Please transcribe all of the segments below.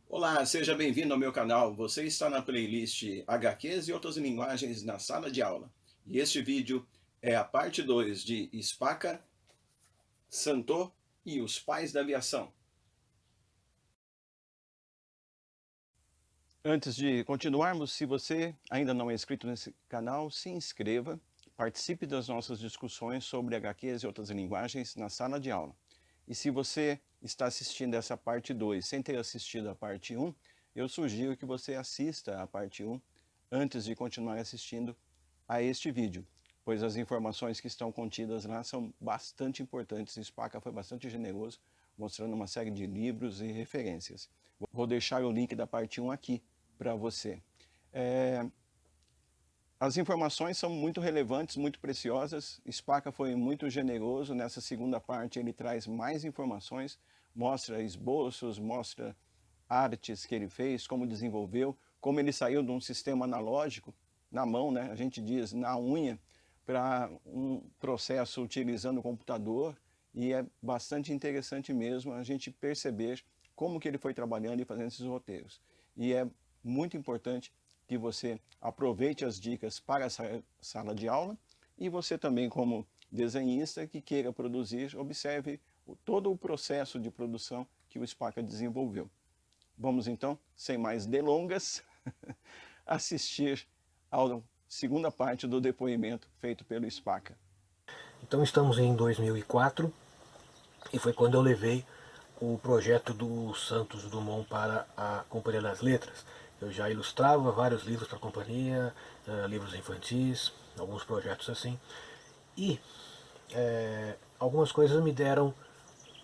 Olá, seja bem-vindo ao meu canal. Você está na playlist HQs e outras linguagens na sala de aula. E este vídeo é a parte 2 de Spaca, Santo e os Pais da Aviação. Antes de continuarmos, se você ainda não é inscrito nesse canal, se inscreva, participe das nossas discussões sobre HQs e outras linguagens na sala de aula. E se você está assistindo essa parte 2 sem ter assistido a parte 1, eu sugiro que você assista a parte 1 antes de continuar assistindo a este vídeo, pois as informações que estão contidas lá são bastante importantes. Spaca foi bastante generoso, mostrando uma série de livros e referências. Vou deixar o link da parte 1 aqui para você. As informações são muito relevantes, muito preciosas. Spaca foi muito generoso. Nessa segunda parte ele traz mais informações, mostra esboços, mostra artes que ele fez, como desenvolveu, como ele saiu de um sistema analógico, na mão, né? A gente diz na unha, para um processo utilizando o computador, e é bastante interessante mesmo a gente perceber como que ele foi trabalhando e fazendo esses roteiros. E é muito importante que você aproveite as dicas para essa sala de aula, e você também, como desenhista que queira produzir, observe todo o processo de produção que o Spaca desenvolveu. Vamos então, sem mais delongas, assistir à segunda parte do depoimento feito pelo Spaca. Então estamos em 2004 e foi quando eu levei o projeto do Santos Dumont para a Companhia das Letras. Eu já ilustrava vários livros para a companhia, livros infantis, alguns projetos assim. E algumas coisas me deram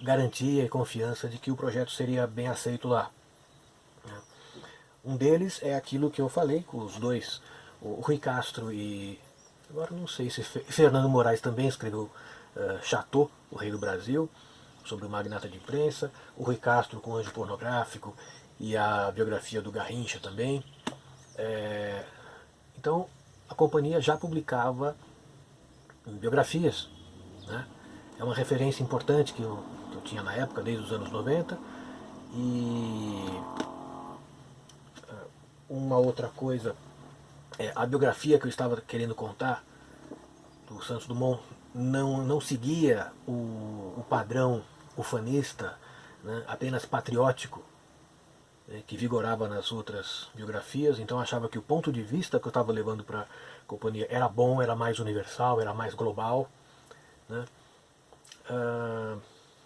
garantia e confiança de que o projeto seria bem aceito lá. Um deles é aquilo que eu falei com os dois, o Rui Castro e... Agora não sei se Fernando Moraes também escreveu Chateau, o Rei do Brasil, sobre o magnata de imprensa, o Rui Castro com o Anjo Pornográfico e a biografia do Garrincha também. Então a companhia já publicava biografias, né? É uma referência importante que eu tinha na época, desde os anos 90. E uma outra coisa, a biografia que eu estava querendo contar do Santos Dumont não seguia o padrão ufanista, né, apenas patriótico, né, que vigorava nas outras biografias. Então eu achava que o ponto de vista que eu estava levando para a companhia era bom, era mais universal, era mais global, né.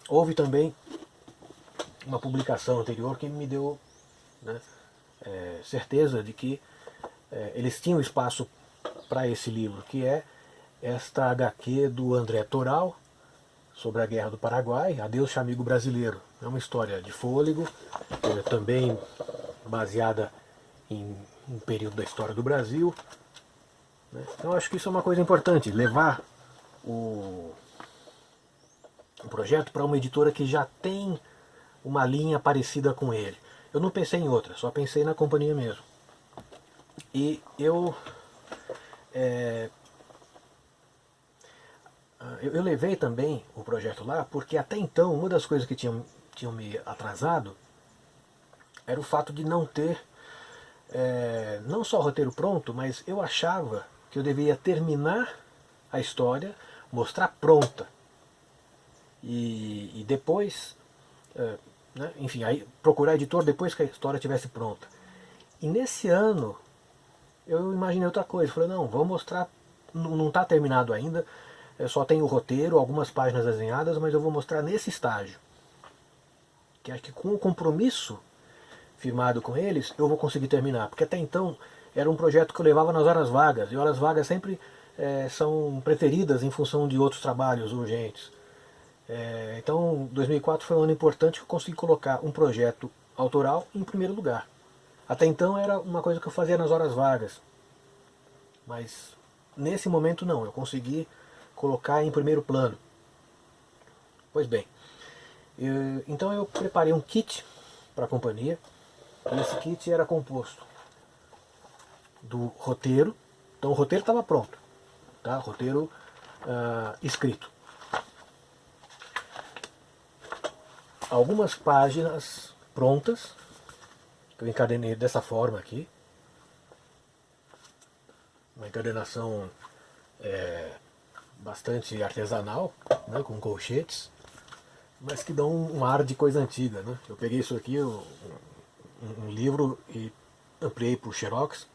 Houve também uma publicação anterior que me deu, né, certeza de que eles tinham espaço para esse livro, que é esta HQ do André Toral, sobre a Guerra do Paraguai, Adeus Chamigo Brasileiro. É uma história de fôlego, também baseada em um período da história do Brasil. Então acho que isso é uma coisa importante, levar o projeto para uma editora que já tem uma linha parecida com ele. Eu não pensei em outra, só pensei na companhia mesmo. E eu levei também o projeto lá porque até então uma das coisas que tinham me atrasado era o fato de não ter não só o roteiro pronto, mas eu achava que eu deveria terminar a história, mostrar pronta e depois, né, enfim, aí procurar editor depois que a história estivesse pronta. E nesse ano eu imaginei outra coisa, falei, não, vamos mostrar, não está terminado ainda, só tem o roteiro, algumas páginas desenhadas, mas eu vou mostrar nesse estágio. Que acho que com o compromisso firmado com eles, eu vou conseguir terminar. Porque até então era um projeto que eu levava nas horas vagas, e horas vagas sempre são preteridas em função de outros trabalhos urgentes. Então 2004 foi um ano importante que eu consegui colocar um projeto autoral em primeiro lugar. Até então era uma coisa que eu fazia nas horas vagas, mas nesse momento não, eu consegui colocar em primeiro plano. Pois bem, então eu preparei um kit para a companhia, e esse kit era composto do roteiro. Então o roteiro estava pronto, tá? Roteiro escrito. Algumas páginas prontas que eu encadenei dessa forma aqui. Uma encadenação bastante artesanal, né, com colchetes, mas que dão um ar de coisa antiga. Né? Eu peguei isso aqui, um livro, e ampliei para o Xerox.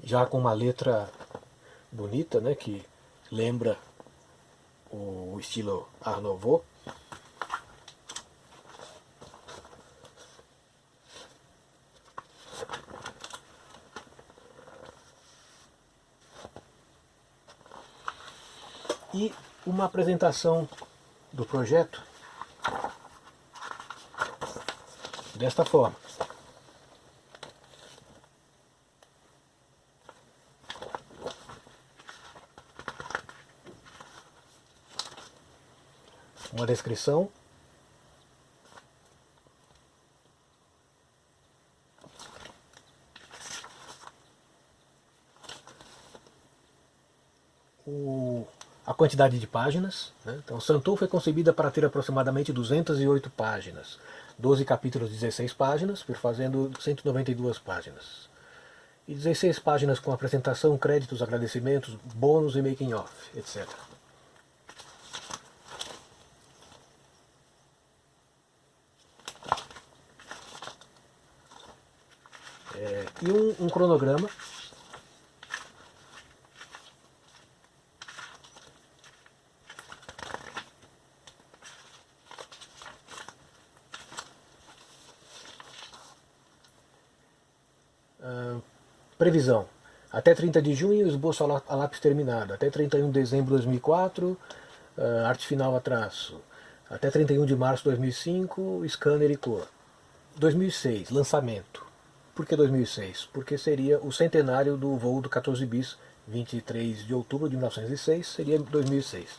Já com uma letra bonita, né, que lembra o estilo Art Nouveau. E uma apresentação do projeto desta forma. Uma descrição. A quantidade de páginas. Né? Então, Santou foi concebida para ter aproximadamente 208 páginas. 12 capítulos, 16 páginas, perfazendo 192 páginas. E 16 páginas com apresentação, créditos, agradecimentos, bônus e making off, etc. E um cronograma. Previsão. Até 30 de junho, esboço a lápis terminado. Até 31 de dezembro de 2004, arte final a traço. Até 31 de março de 2005, scanner e cor. 2006, lançamento. Por que 2006? Porque seria o centenário do voo do 14 bis, 23 de outubro de 1906, seria 2006.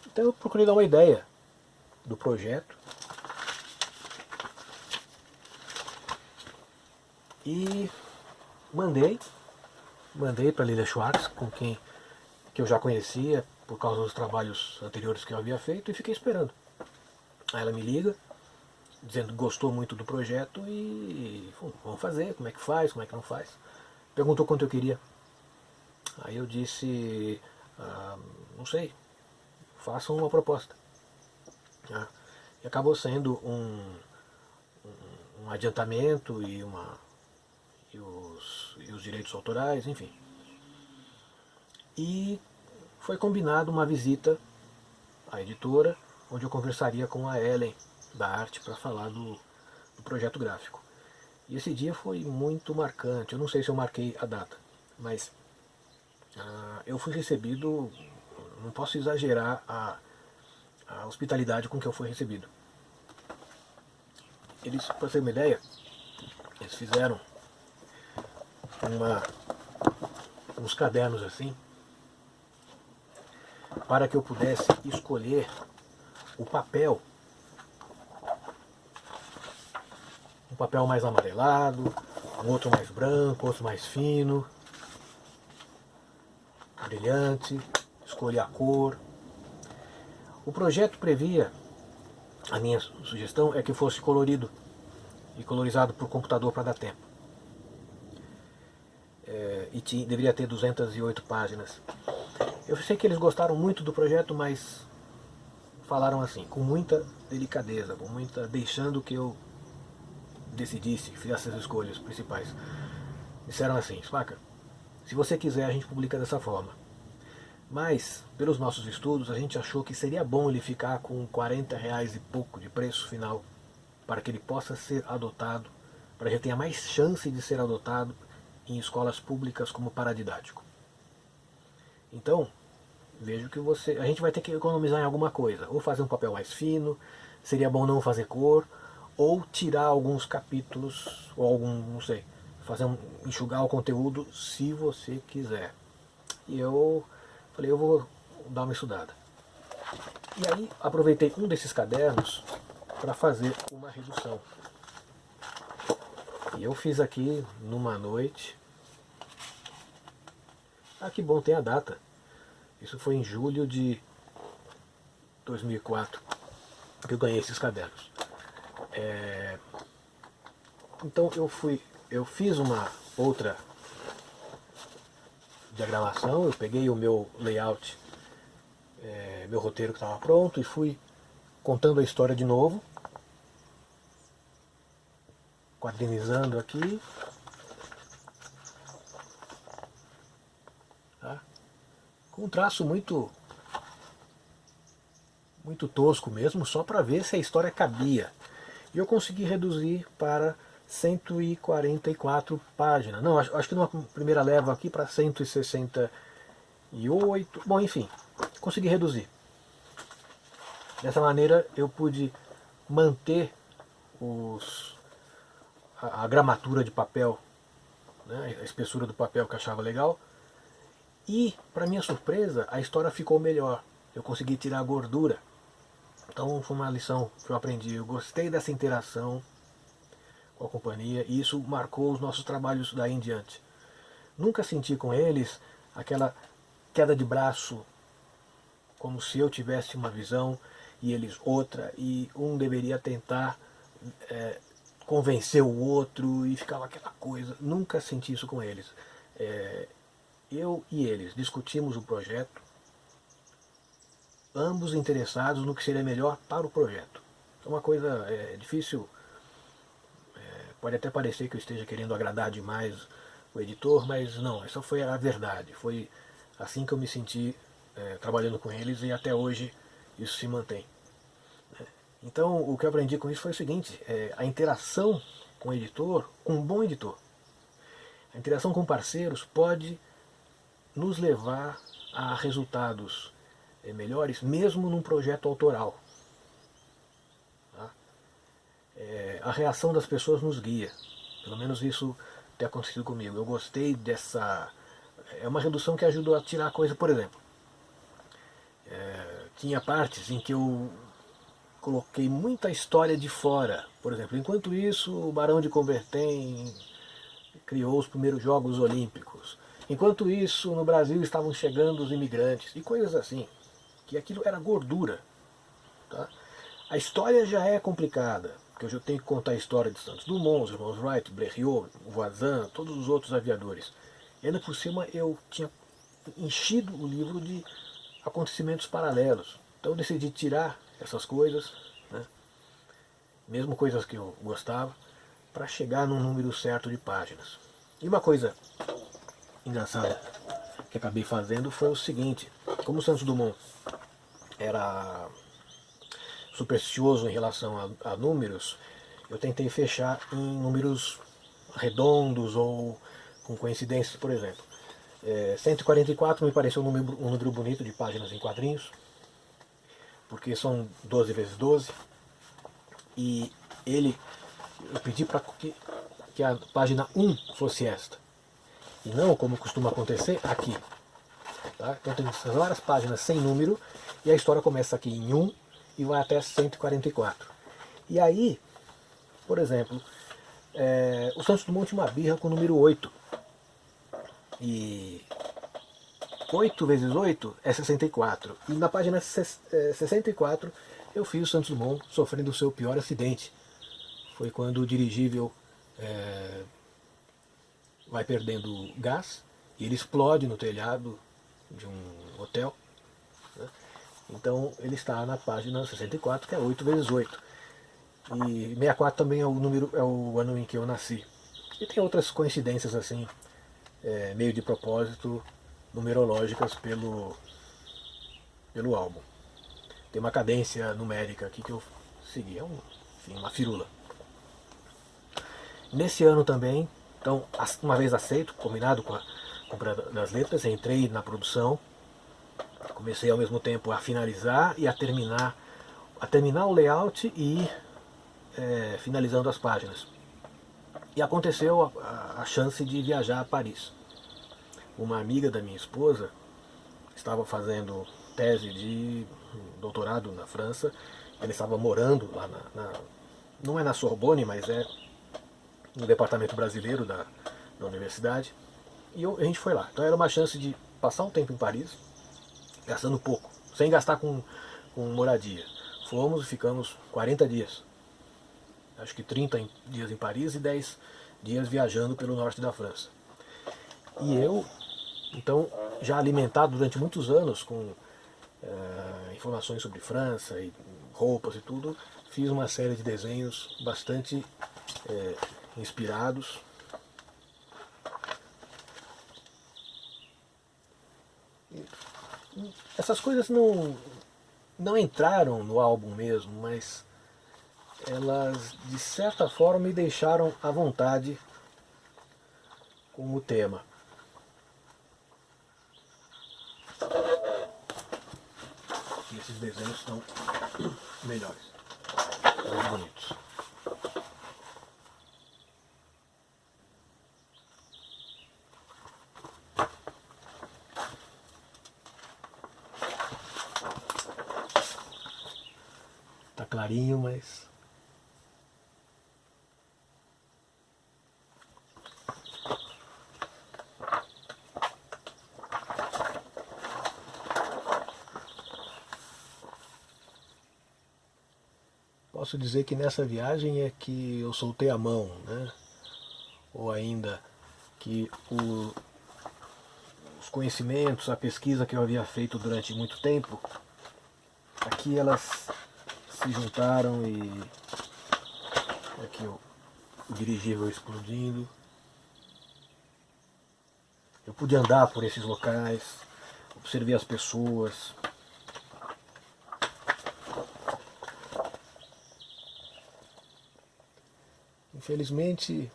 Então eu procurei dar uma ideia do projeto. E mandei para Lilia Schwartz, com quem que eu já conhecia por causa dos trabalhos anteriores que eu havia feito, e fiquei esperando. Aí ela me liga, dizendo que gostou muito do projeto e vamos fazer, como é que faz, como é que não faz. Perguntou quanto eu queria. Aí eu disse, não sei, façam uma proposta. E acabou sendo um adiantamento e os direitos autorais, enfim. E foi combinado uma visita à editora, onde eu conversaria com a Ellen da arte para falar do projeto gráfico. E esse dia foi muito marcante. Eu não sei se eu marquei a data, mas eu fui recebido, não posso exagerar a hospitalidade com que eu fui recebido. Eles, para ter uma ideia, eles fizeram uns cadernos assim, para que eu pudesse escolher o papel, um papel mais amarelado, um outro mais branco, outro mais fino, brilhante, escolher a cor. O projeto previa, a minha sugestão é que fosse colorido e colorizado por computador para dar tempo. E deveria ter 208 páginas. Eu sei que eles gostaram muito do projeto, mas falaram assim, com muita delicadeza, com muita, deixando que eu decidisse, que fizesse as escolhas principais. Disseram assim, Spaca, se você quiser a gente publica dessa forma. Mas, pelos nossos estudos, a gente achou que seria bom ele ficar com R$40 e pouco de preço final, para que ele possa ser adotado, para que ele tenha mais chance de ser adotado em escolas públicas como paradidático. Então, vejo que a gente vai ter que economizar em alguma coisa, ou fazer um papel mais fino, seria bom não fazer cor, ou tirar alguns capítulos, ou algum, não sei, enxugar o conteúdo se você quiser. E eu falei, eu vou dar uma estudada. E aí aproveitei um desses cadernos para fazer uma redução. E eu fiz aqui numa noite. Ah, que bom, tem a data. Isso foi em julho de 2004, que eu ganhei esses cadernos. Então eu fiz uma outra diagramação, eu peguei o meu layout, meu roteiro que estava pronto, e fui contando a história de novo, quadrinizando aqui, tá? Com um traço muito tosco mesmo, só para ver se a história cabia. E eu consegui reduzir para 144 páginas. Não, acho que numa primeira leva aqui para 168. Bom, enfim, consegui reduzir. Dessa maneira eu pude manter a gramatura de papel, né, a espessura do papel que eu achava legal. E, para minha surpresa, a história ficou melhor. Eu consegui tirar a gordura. Então foi uma lição que eu aprendi. Eu gostei dessa interação com a companhia e isso marcou os nossos trabalhos daí em diante. Nunca senti com eles aquela queda de braço, como se eu tivesse uma visão e eles outra, e um deveria tentar convencer o outro e ficava aquela coisa. Nunca senti isso com eles. Eu e eles discutimos o projeto, ambos interessados no que seria melhor para o projeto. É uma coisa difícil, pode até parecer que eu esteja querendo agradar demais o editor, mas não, essa foi a verdade. Foi assim que eu me senti trabalhando com eles e até hoje isso se mantém. Então o que eu aprendi com isso foi o seguinte, a interação com o editor, com um bom editor, a interação com parceiros pode nos levar a resultados melhores, mesmo num projeto autoral. Tá? A reação das pessoas nos guia. Pelo menos isso tem acontecido comigo. Eu gostei dessa... É uma redução que ajudou a tirar a coisa, por exemplo. Tinha partes em que eu coloquei muita história de fora. Por exemplo, enquanto isso, o Barão de Coubertin criou os primeiros Jogos Olímpicos. Enquanto isso, no Brasil estavam chegando os imigrantes. E coisas assim. Que aquilo era gordura. Tá? A história já é complicada, porque hoje eu tenho que contar a história de Santos Dumont, os irmãos Wright, Blériot, Voisin, todos os outros aviadores. E ainda por cima eu tinha enchido o livro de acontecimentos paralelos. Então eu decidi tirar essas coisas, né, mesmo coisas que eu gostava, para chegar num número certo de páginas. E uma coisa engraçada que acabei fazendo foi o seguinte, como Santos Dumont era supersticioso em relação a números, eu tentei fechar em números redondos ou com coincidências, por exemplo. 144 me pareceu um número bonito de páginas em quadrinhos, porque são 12 vezes 12, e eu pedi para que a página 1 fosse esta, e não, como costuma acontecer, aqui. Tá? Então tem várias páginas sem número, e a história começa aqui em 1 e vai até 144. E aí, por exemplo, o Santos Dumont tinha uma birra com o número 8. E 8 vezes 8 é 64. E na página 64 eu fiz o Santos Dumont sofrendo o seu pior acidente. Foi quando o dirigível vai perdendo gás e ele explode no telhado de um hotel. Né? Então ele está na página 64, que é 8 vezes 8. E 64 também é o ano em que eu nasci. E tem outras coincidências assim, meio de propósito, numerológicas pelo álbum. Tem uma cadência numérica aqui que eu segui, enfim, uma firula. Nesse ano também, então, uma vez aceito, combinado com a compra das letras, entrei na produção, comecei ao mesmo tempo a finalizar e a terminar o layout e finalizando as páginas. E aconteceu a chance de viajar a Paris. Uma amiga da minha esposa estava fazendo tese de doutorado na França, ela estava morando lá não é na Sorbonne, mas é no departamento brasileiro da universidade, e a gente foi lá. Então era uma chance de passar um tempo em Paris, gastando pouco, sem gastar com com moradia. Fomos e ficamos 40 dias. Acho que 30 dias em Paris e 10 dias viajando pelo norte da França. E eu, então, já alimentado durante muitos anos com informações sobre França e roupas e tudo, fiz uma série de desenhos bastante inspirados. Essas coisas não entraram no álbum mesmo, mas elas de certa forma me deixaram à vontade com o tema. E esses desenhos são melhores, mais bonitos. Tá clarinho, mas posso dizer que nessa viagem é que eu soltei a mão, né? Ou ainda que os conhecimentos, a pesquisa que eu havia feito durante muito tempo, aqui elas se juntaram e aqui o dirigível explodindo. Eu pude andar por esses locais, observei as pessoas. Infelizmente,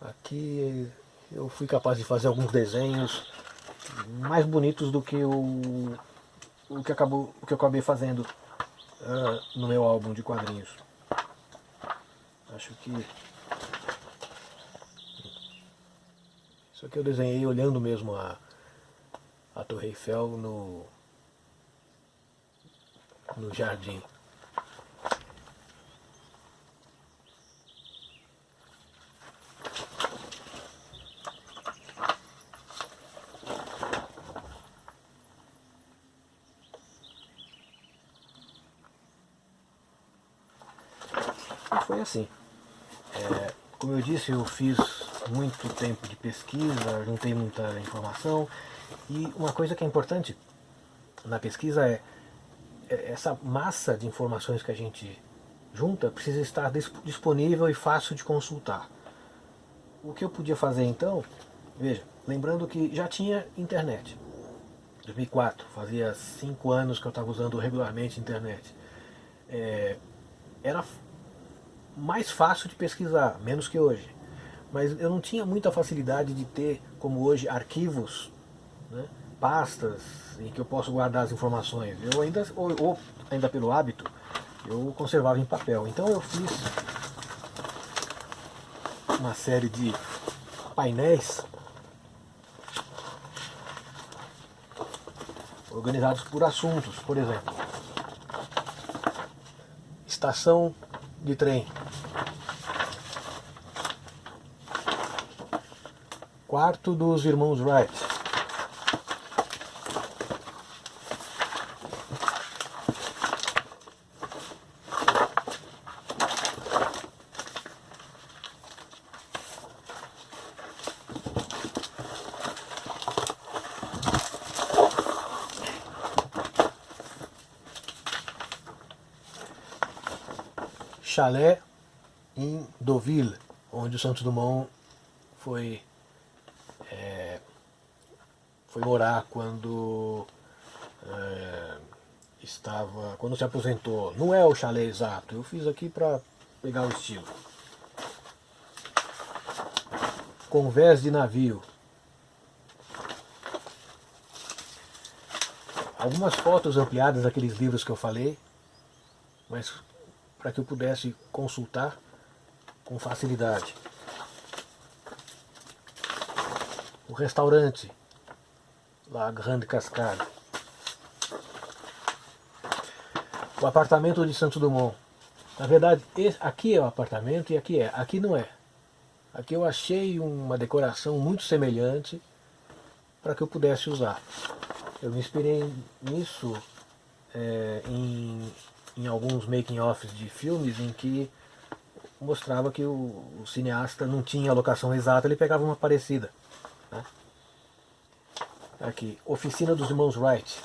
aqui eu fui capaz de fazer alguns desenhos mais bonitos do que o que eu acabei fazendo no meu álbum de quadrinhos. Acho que isso aqui eu desenhei olhando mesmo a Torre Eiffel no jardim. E foi assim. Como eu disse, eu fiz muito tempo de pesquisa, juntei muita informação, e uma coisa que é importante na pesquisa é essa massa de informações que a gente junta precisa estar disponível e fácil de consultar. O que eu podia fazer então, veja, lembrando que já tinha internet. 2004, fazia 5 anos que eu estava usando regularmente a internet. Era mais fácil de pesquisar, menos que hoje. Mas eu não tinha muita facilidade de ter, como hoje, arquivos, né, pastas em que eu posso guardar as informações. Eu ainda, ou ainda pelo hábito, eu conservava em papel. Então eu fiz uma série de painéis organizados por assuntos. Por exemplo, estação de trem, quarto dos irmãos Wright, chalé em Deauville, onde o Santos Dumont foi morar quando quando se aposentou. Não é o chalé exato, eu fiz aqui para pegar o estilo. Convés de navio. Algumas fotos ampliadas daqueles livros que eu falei, mas para que eu pudesse consultar com facilidade. O restaurante, La Grande Cascade. O apartamento de Santos Dumont. Na verdade, aqui é o apartamento e aqui é. Aqui não é. Aqui eu achei uma decoração muito semelhante para que eu pudesse usar. Eu me inspirei nisso em alguns making-offs de filmes em que mostrava que o cineasta não tinha a locação exata, ele pegava uma parecida. Né? Aqui, Oficina dos Irmãos Wright.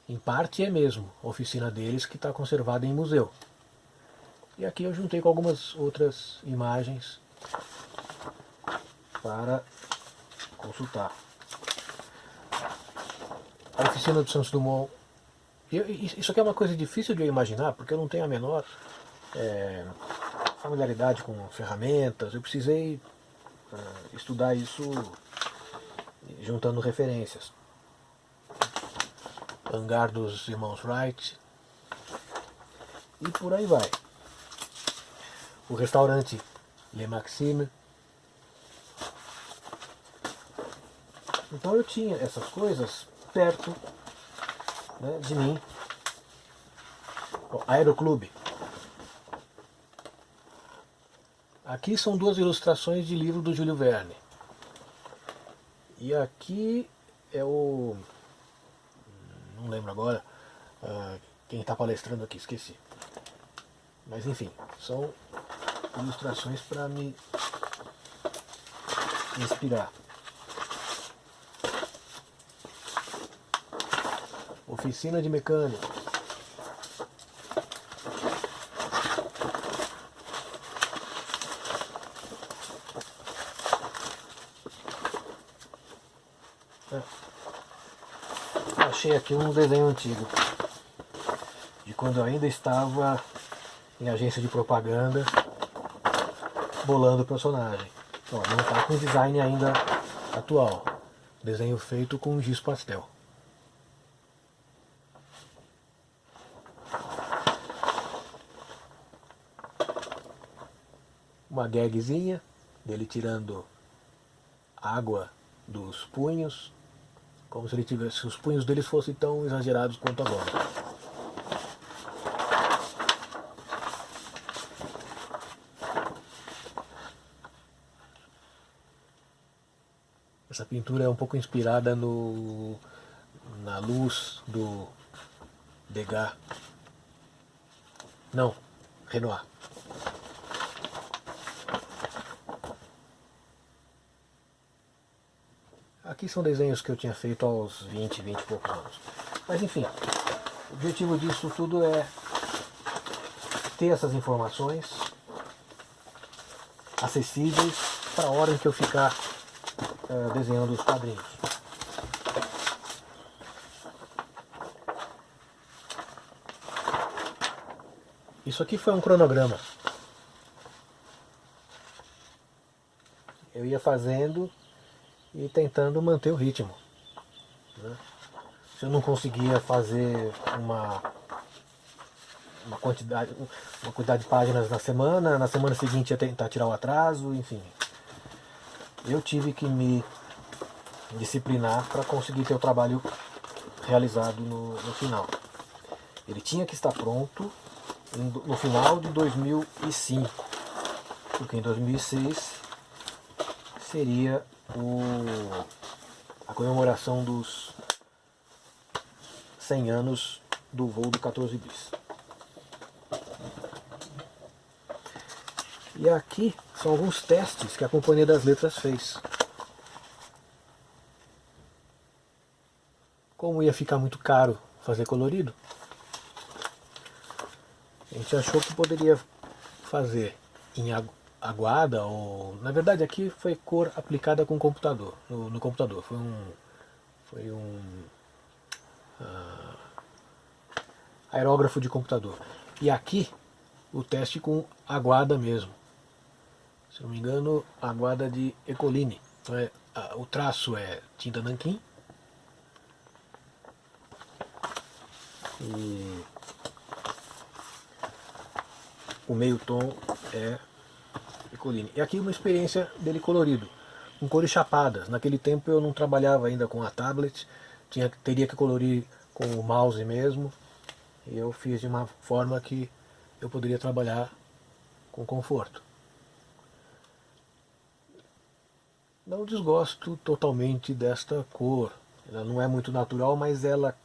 Em parte é mesmo a oficina deles que está conservada em museu. E aqui eu juntei com algumas outras imagens para consultar. A oficina do Santos Dumont. Isso aqui é uma coisa difícil de eu imaginar, porque eu não tenho a menor familiaridade com ferramentas. Eu precisei estudar isso juntando referências. Hangar dos Irmãos Wright. E por aí vai. O restaurante Le Maxime. Então eu tinha essas coisas perto, né, de mim. O Aeroclube. Aqui são duas ilustrações de livro do Júlio Verne. E aqui é o... não lembro agora quem está palestrando aqui, esqueci. Mas enfim, são ilustrações para me inspirar. Oficina de mecânica. Achei aqui um desenho antigo, de quando eu ainda estava em agência de propaganda, bolando o personagem. Ó, não está com design ainda atual. Desenho feito com giz pastel. Uma gagzinha dele tirando água dos punhos, como se ele tivesse, se os punhos deles fossem tão exagerados quanto agora. Essa pintura é um pouco inspirada na luz do Degas. Não, Renoir. Aqui são desenhos que eu tinha feito aos 20 e poucos anos. Mas enfim, o objetivo disso tudo é ter essas informações acessíveis para a hora em que eu ficar desenhando os quadrinhos. Isso aqui foi um cronograma. Eu ia fazendo e tentando manter o ritmo. Né? Se eu não conseguia fazer uma quantidade de páginas na semana seguinte ia tentar tirar o atraso, enfim. Eu tive que me disciplinar para conseguir ter o trabalho realizado no final. Ele tinha que estar pronto no final de 2005, porque em 2006 seria a comemoração dos 100 anos do voo do 14 bis. E aqui são alguns testes que a Companhia das Letras fez. Como ia ficar muito caro fazer colorido, a gente achou que poderia fazer em aguada, ou na verdade aqui foi cor aplicada com computador, no computador. Foi um aerógrafo de computador. E aqui o teste com aguada mesmo. Se não me engano, aguada de Ecoline. Então o traço é tinta nanquim. E o meio tom é Ecoline. E aqui uma experiência dele colorido, com cores chapadas. Naquele tempo eu não trabalhava ainda com a tablet, teria que colorir com o mouse mesmo. E eu fiz de uma forma que eu poderia trabalhar com conforto. Não desgosto totalmente desta cor. Ela não é muito natural, mas ela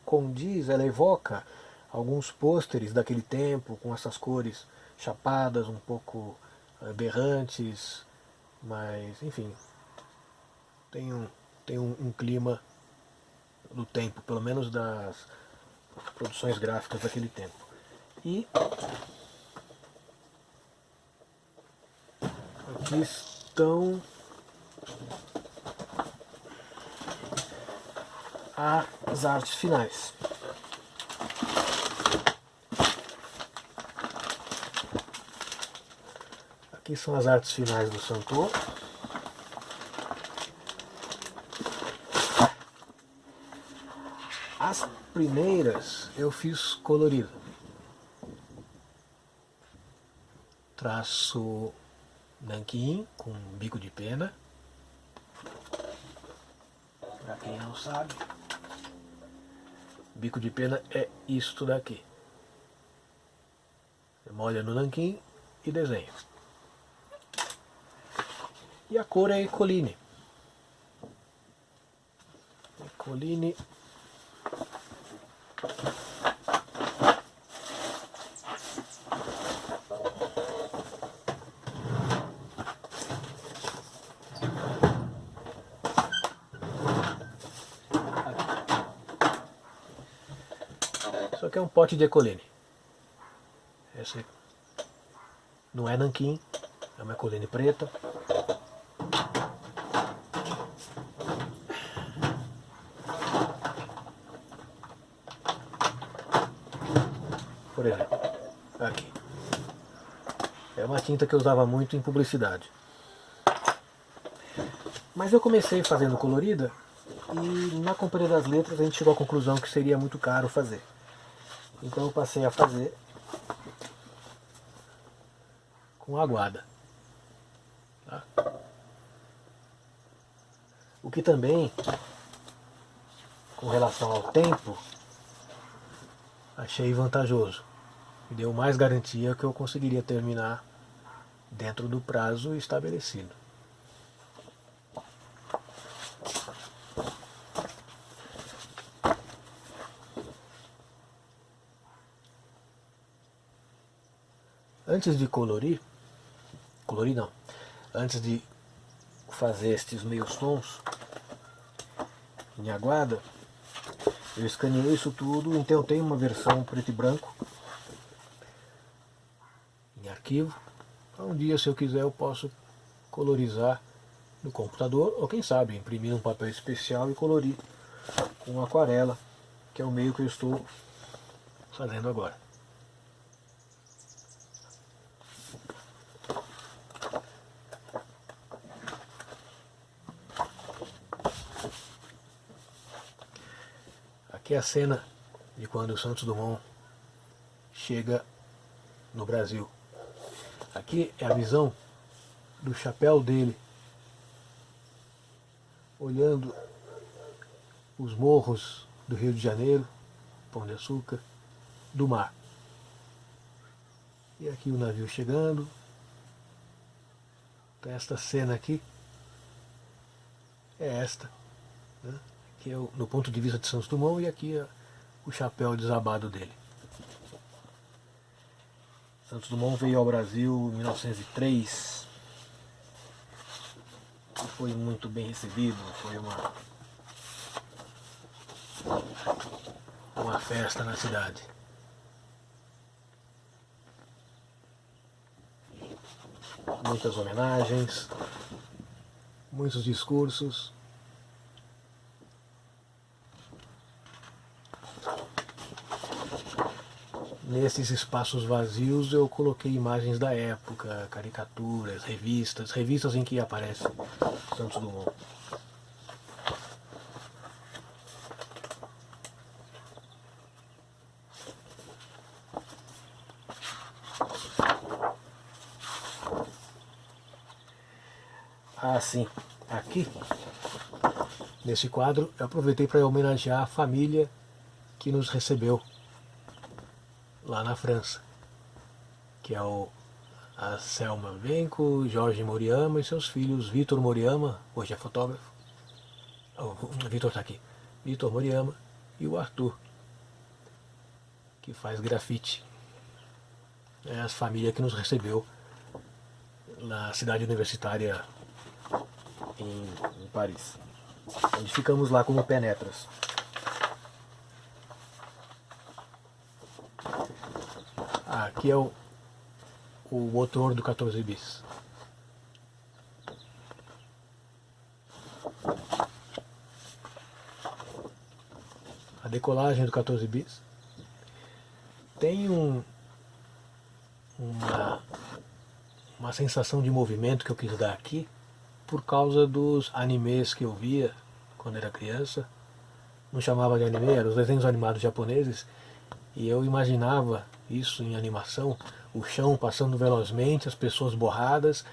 condiz, ela evoca alguns pôsteres daquele tempo, com essas cores chapadas, um pouco berrantes, mas enfim, tem um clima do tempo, pelo menos das produções gráficas daquele tempo. E aqui estão as artes finais. Aqui são as artes finais do Santo. As primeiras eu fiz colorido. Traço nanquim com bico de pena. Para quem não sabe, bico de pena é isto daqui. Você molha no nanquim e desenha. E a cor é Ecoline. Ecoline. Isso aqui é um pote de Ecoline. Esse não é nanquim, é uma Ecoline preta. Por exemplo, aqui. É uma tinta que eu usava muito em publicidade. Mas eu comecei fazendo colorida e na Companhia das Letras a gente chegou à conclusão que seria muito caro fazer. Então eu passei a fazer com aguada. Tá? O que também, com relação ao tempo, achei vantajoso. Me deu mais garantia que eu conseguiria terminar dentro do prazo estabelecido. Antes de colorir não, antes de fazer estes meios tons em aguada, eu escaneei isso tudo, então eu tenho uma versão preto e branco em arquivo. Um dia, se eu quiser, eu posso colorizar no computador, ou quem sabe, imprimir um papel especial e colorir com aquarela, que é o meio que eu estou fazendo agora. Aqui é a cena de quando o Santos Dumont chega no Brasil. Aqui é a visão do chapéu dele, olhando os morros do Rio de Janeiro, Pão de Açúcar, do mar. E aqui o navio chegando. Então esta cena aqui é esta, né? Que é no ponto de vista de Santos Dumont, e aqui é o chapéu desabado dele. Santos Dumont veio ao Brasil em 1903 e foi muito bem recebido, foi uma festa na cidade. Muitas homenagens, muitos discursos. Nesses espaços vazios eu coloquei imagens da época, caricaturas, revistas em que aparece Santos Dumont. Ah, sim, aqui, nesse quadro, eu aproveitei para homenagear a família que nos recebeu lá na França, que é a Selma Venco, Jorge Moriyama e seus filhos, Vitor Moriyama, hoje é fotógrafo, o Vitor está aqui, Vitor Moriyama e o Arthur, que faz grafite. É a família que nos recebeu na cidade universitária em Paris, onde ficamos lá como penetras. Aqui é o motor do 14 bis. A decolagem do 14 bis tem uma sensação de movimento que eu quis dar aqui por causa dos animes que eu via quando era criança. Não chamava de anime, eram os desenhos animados japoneses, e eu imaginava isso em animação, o chão passando velozmente, as pessoas borradas,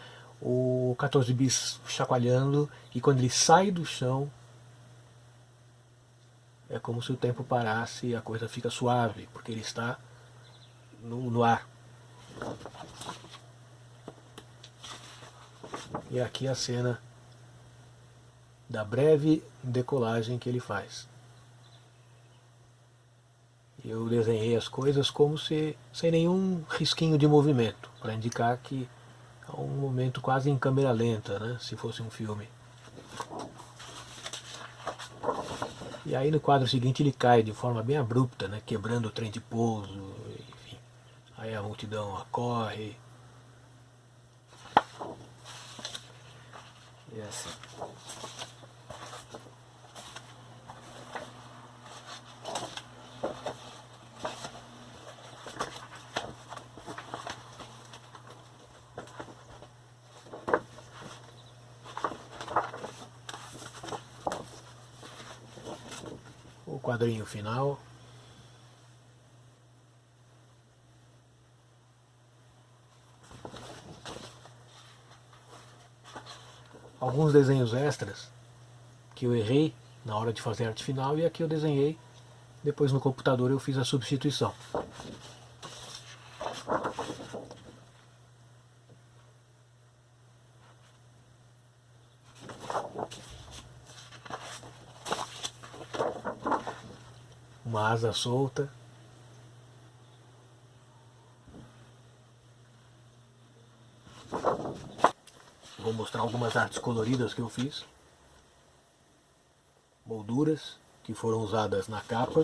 o 14 bis chacoalhando, e quando ele sai do chão é como se o tempo parasse e a coisa fica suave, porque ele está no ar. E aqui a cena da breve decolagem que ele faz. Eu desenhei as coisas como se sem nenhum risquinho de movimento, para indicar que é um momento quase em câmera lenta, né, se fosse um filme. E aí no quadro seguinte ele cai de forma bem abrupta, né, quebrando o trem de pouso, enfim. Aí a multidão acorre. E assim. O quadrinho final. Alguns desenhos extras que eu errei na hora de fazer a arte final, e aqui eu desenhei, depois no computador eu fiz a substituição. Uma asa solta. Vou mostrar algumas artes coloridas que eu fiz. Molduras que foram usadas na capa.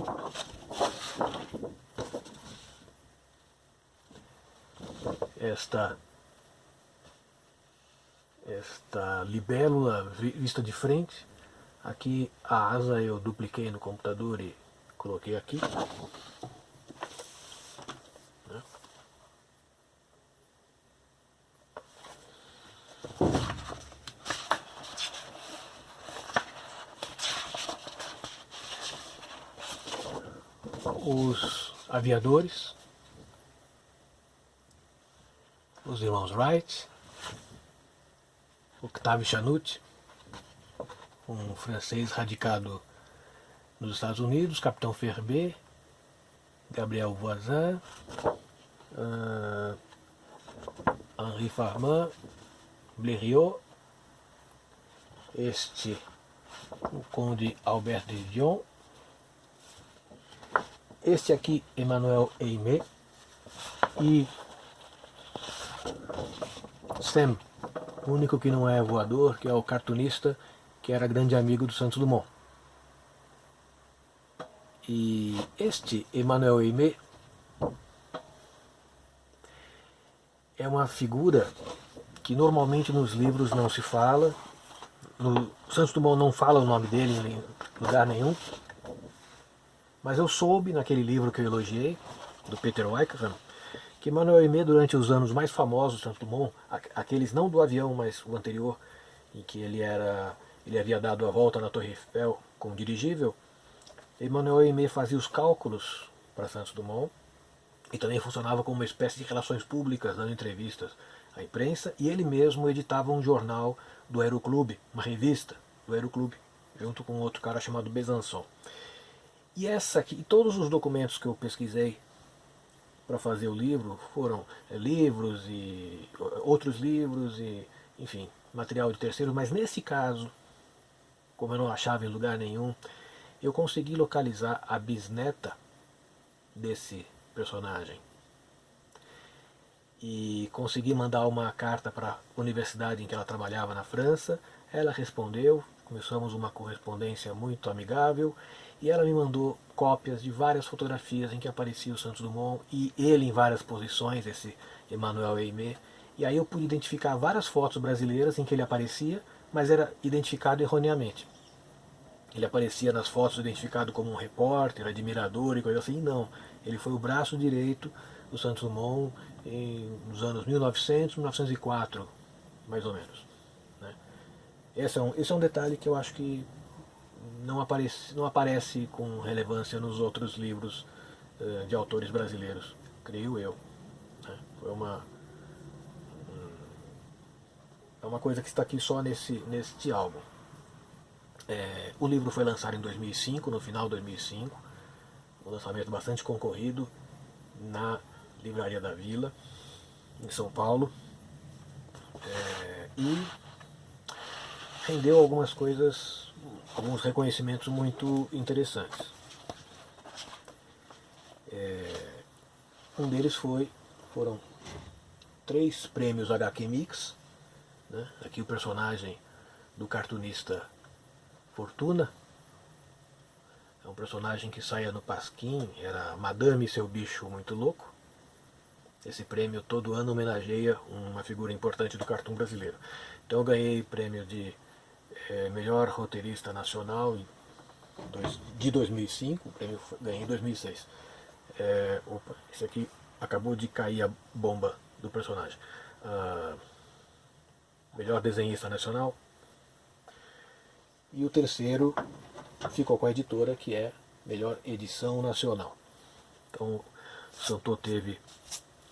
Esta libélula vista de frente. Aqui a asa eu dupliquei no computador e coloquei aqui. Os aviadores, os irmãos Wright, Octave Chanute, um francês radicado nos Estados Unidos, Capitão Ferber, Gabriel Voisin, Henri Farman, Blériot, o Conde Albert de Dion, este aqui, Emmanuel Aimé, e Sam, o único que não é voador, que é o cartunista, que era grande amigo do Santos Dumont. E este Emmanuel Aimé é uma figura que normalmente nos livros não se fala. No Santos Dumont não fala o nome dele em lugar nenhum. Mas eu soube naquele livro que eu elogiei, do Peter Wickham, que Emmanuel Aimé, durante os anos mais famosos do Santos Dumont, aqueles não do avião, mas o anterior, em que ele havia dado a volta na Torre Eiffel com dirigível, Emmanuel Aimé fazia os cálculos para Santos Dumont e também funcionava como uma espécie de relações públicas, dando entrevistas à imprensa, e ele mesmo editava um jornal do Aeroclube, uma revista do Aeroclube, junto com outro cara chamado Besançon. E todos os documentos que eu pesquisei para fazer o livro foram livros e outros livros e, enfim, material de terceiros, mas nesse caso, como eu não achava em lugar nenhum, eu consegui localizar a bisneta desse personagem. E consegui mandar uma carta para a universidade em que ela trabalhava na França. Ela respondeu, começamos uma correspondência muito amigável, e ela me mandou cópias de várias fotografias em que aparecia o Santos Dumont e ele em várias posições, esse Emmanuel Aimé. E aí eu pude identificar várias fotos brasileiras em que ele aparecia, mas era identificado erroneamente. Ele aparecia nas fotos identificado como um repórter, admirador e coisa assim. Não, ele foi o braço direito do Santos Dumont nos anos 1900, 1904, mais ou menos. Né? Esse é um detalhe que eu acho que não aparece com relevância nos outros livros de autores brasileiros, creio eu. Né? É uma coisa que está aqui só neste álbum. O livro foi lançado em 2005, no final de 2005, um lançamento bastante concorrido na Livraria da Vila, em São Paulo, e rendeu algumas coisas, alguns reconhecimentos muito interessantes. Um deles foram 3 prêmios HQ Mix, né? Aqui o personagem do cartunista Fortuna, é um personagem que saía no Pasquim, era Madame e seu bicho muito louco. Esse prêmio todo ano homenageia uma figura importante do cartoon brasileiro. Então eu ganhei prêmio de melhor roteirista nacional de 2005, o prêmio ganhei em 2006. Opa, esse aqui acabou de cair a bomba do personagem. Melhor desenhista nacional. E o terceiro ficou com a editora, que é melhor edição nacional. Então o Santô teve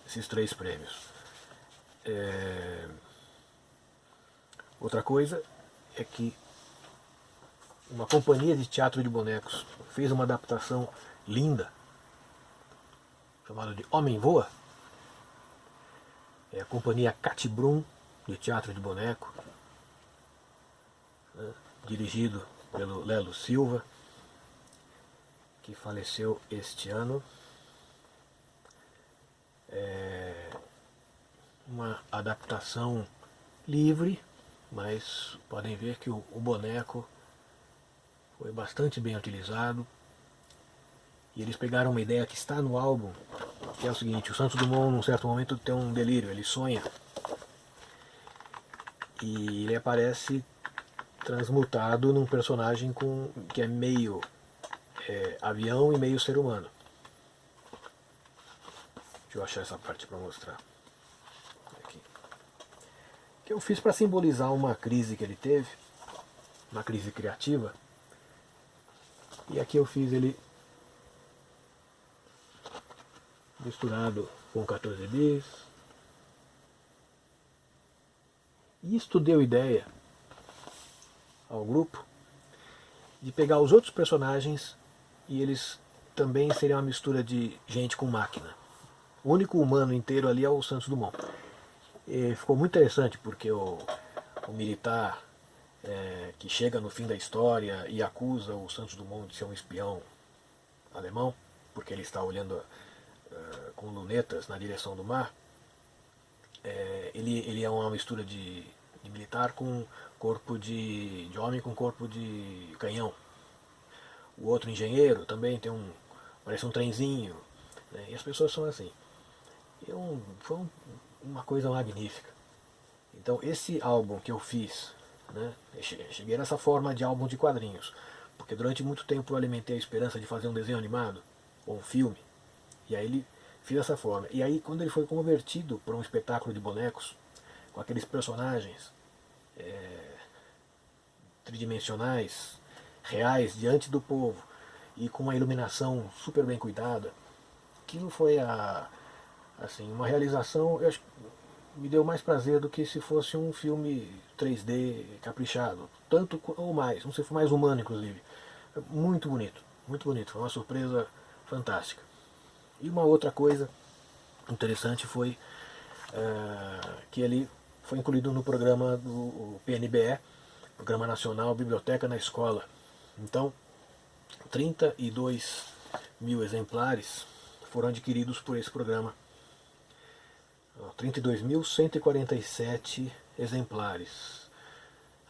esses 3 prêmios. Outra coisa é que uma companhia de teatro de bonecos fez uma adaptação linda, chamada de Homem Voa. É a companhia Catibrum de teatro de boneco, né, dirigido pelo Lelo Silva, que faleceu este ano. Uma adaptação livre, mas podem ver que o boneco foi bastante bem utilizado. E eles pegaram uma ideia que está no álbum, que é o seguinte: o Santos Dumont, num certo momento, tem um delírio, ele sonha. E ele aparece transmutado num personagem que é meio avião e meio ser humano. Deixa eu achar essa parte para mostrar. Aqui. Que eu fiz para simbolizar uma crise que ele teve, uma crise criativa. E aqui eu fiz ele misturado com 14 bis. E isto deu ideia ao grupo de pegar os outros personagens e eles também seriam uma mistura de gente com máquina. O único humano inteiro ali é o Santos Dumont. E ficou muito interessante porque o militar que chega no fim da história e acusa o Santos Dumont de ser um espião alemão, porque ele está olhando com lunetas na direção do mar, ele é uma mistura de militar com corpo de homem com corpo de canhão. O outro engenheiro também parece um trenzinho, né? E as pessoas são assim. Foi uma coisa magnífica. Então esse álbum que eu fiz, né, eu cheguei nessa forma de álbum de quadrinhos, porque durante muito tempo eu alimentei a esperança de fazer um desenho animado ou um filme, e aí fiz dessa forma. E aí quando ele foi convertido para um espetáculo de bonecos, com aqueles personagens tridimensionais, reais, diante do povo, e com uma iluminação super bem cuidada, aquilo foi uma realização, eu acho, me deu mais prazer do que se fosse um filme 3D caprichado, tanto ou mais, não sei, foi mais humano inclusive. Muito bonito, foi uma surpresa fantástica. E uma outra coisa interessante foi que ele foi incluído no programa do PNBE, Programa Nacional Biblioteca na Escola. Então, 32 mil exemplares foram adquiridos por esse programa. 32.147 exemplares.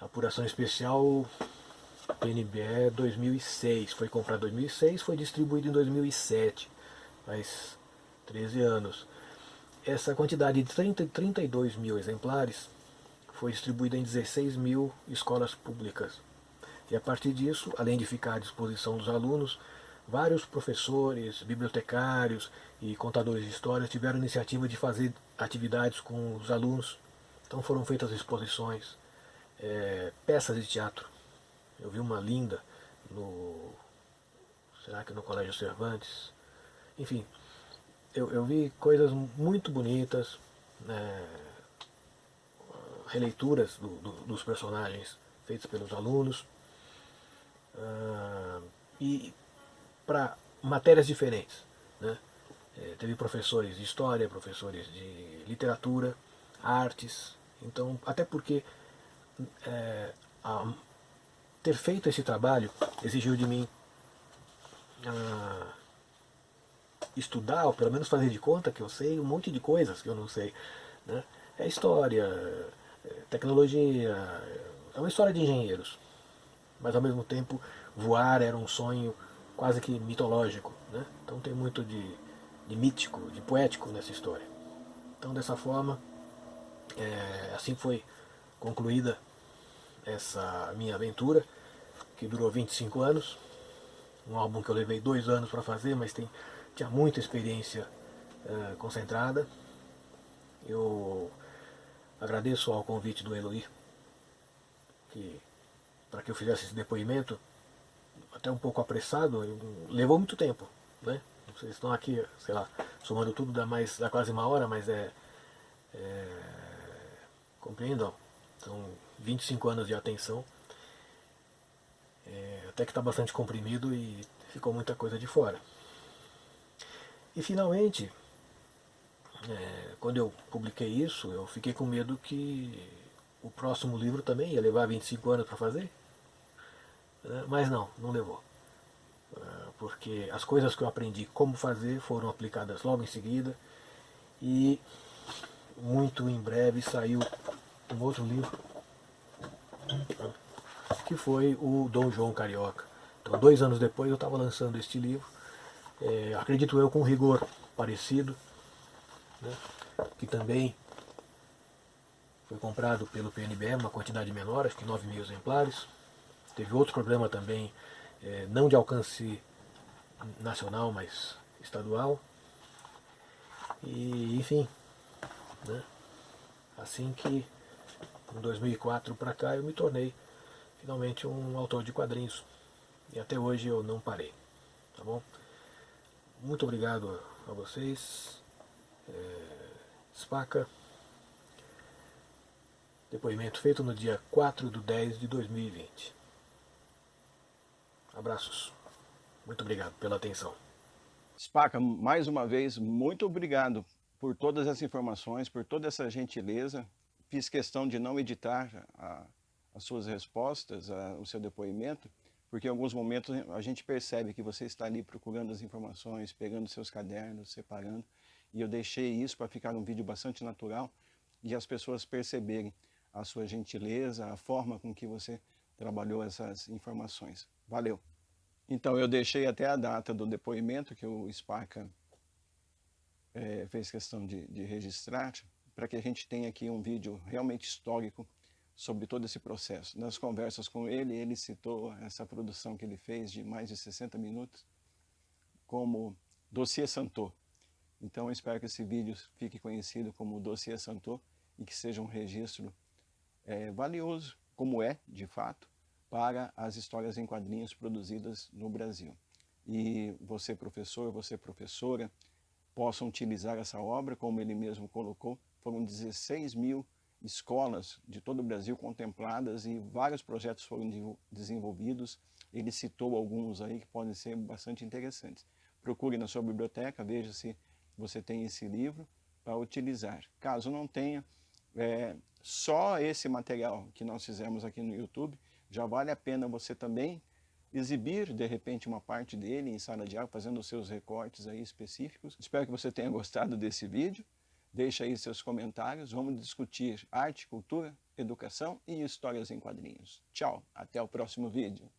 Apuração especial PNBE 2006. Foi comprado em 2006, foi distribuído em 2007. Faz 13 anos. Essa quantidade de 32 mil exemplares foi distribuída em 16 mil escolas públicas. E a partir disso, além de ficar à disposição dos alunos, vários professores, bibliotecários e contadores de histórias tiveram a iniciativa de fazer atividades com os alunos. Então foram feitas exposições, peças de teatro. Eu vi uma linda será que no Colégio Cervantes? Enfim, eu vi coisas muito bonitas, releituras dos personagens feitos pelos alunos, e para matérias diferentes, né? Teve professores de história, professores de literatura, artes. Então, até porque ter feito esse trabalho exigiu de mim estudar, ou pelo menos fazer de conta que eu sei um monte de coisas que eu não sei, né? É história, tecnologia, é uma história de engenheiros, mas ao mesmo tempo voar era um sonho quase que mitológico, né? Então tem muito de mítico, de poético nessa história. Então dessa forma, assim foi concluída essa minha aventura, que durou 25 anos, um álbum que eu levei 2 anos para fazer, mas tinha muita experiência concentrada. Eu agradeço ao convite do Eloy para que eu fizesse esse depoimento, até um pouco apressado, levou muito tempo, né? Vocês estão aqui, sei lá, somando tudo dá quase 1 hora, mas compreendam, são 25 anos de atenção, até que está bastante comprimido e ficou muita coisa de fora. E finalmente, quando eu publiquei isso, eu fiquei com medo que o próximo livro também ia levar 25 anos para fazer, mas não levou. Porque as coisas que eu aprendi como fazer foram aplicadas logo em seguida, e muito em breve saiu um outro livro, que foi o Dom João Carioca. Então 2 anos depois eu estava lançando este livro, acredito eu com rigor parecido, né, que também foi comprado pelo PNBE, uma quantidade menor, acho que 9 mil exemplares. Teve outro problema também, não de alcance nacional, mas estadual. E, enfim, né, assim que em 2004 para cá eu me tornei finalmente um autor de quadrinhos. E até hoje eu não parei. Tá bom? Muito obrigado a vocês. Spaca. Depoimento feito no dia 4/10/2020. Abraços. Muito obrigado pela atenção. Spaca, mais uma vez, muito obrigado por todas as informações, por toda essa gentileza. Fiz questão de não editar as suas respostas, o seu depoimento, porque em alguns momentos a gente percebe que você está ali procurando as informações, pegando seus cadernos, separando, e eu deixei isso para ficar um vídeo bastante natural e as pessoas perceberem a sua gentileza, a forma com que você trabalhou essas informações. Valeu! Então eu deixei até a data do depoimento que o Spaca fez questão de registrar, para que a gente tenha aqui um vídeo realmente histórico sobre todo esse processo. Nas conversas com ele, ele citou essa produção que ele fez de mais de 60 minutos como Dossiê Santo. Então eu espero que esse vídeo fique conhecido como Dossiê Santo e que seja um registro valioso, como é, de fato, para as histórias em quadrinhos produzidas no Brasil. E você, professor, você, professora, possam utilizar essa obra, como ele mesmo colocou. Foram 16 mil escolas de todo o Brasil contempladas e vários projetos foram desenvolvidos. Ele citou alguns aí que podem ser bastante interessantes. Procure na sua biblioteca, veja se você tem esse livro para utilizar. Caso não tenha, só esse material que nós fizemos aqui no YouTube, já vale a pena você também exibir de repente uma parte dele em sala de aula, fazendo os seus recortes aí específicos. Espero que você tenha gostado desse vídeo. Deixa aí seus comentários, vamos discutir arte, cultura, educação e histórias em quadrinhos. Tchau, até o próximo vídeo.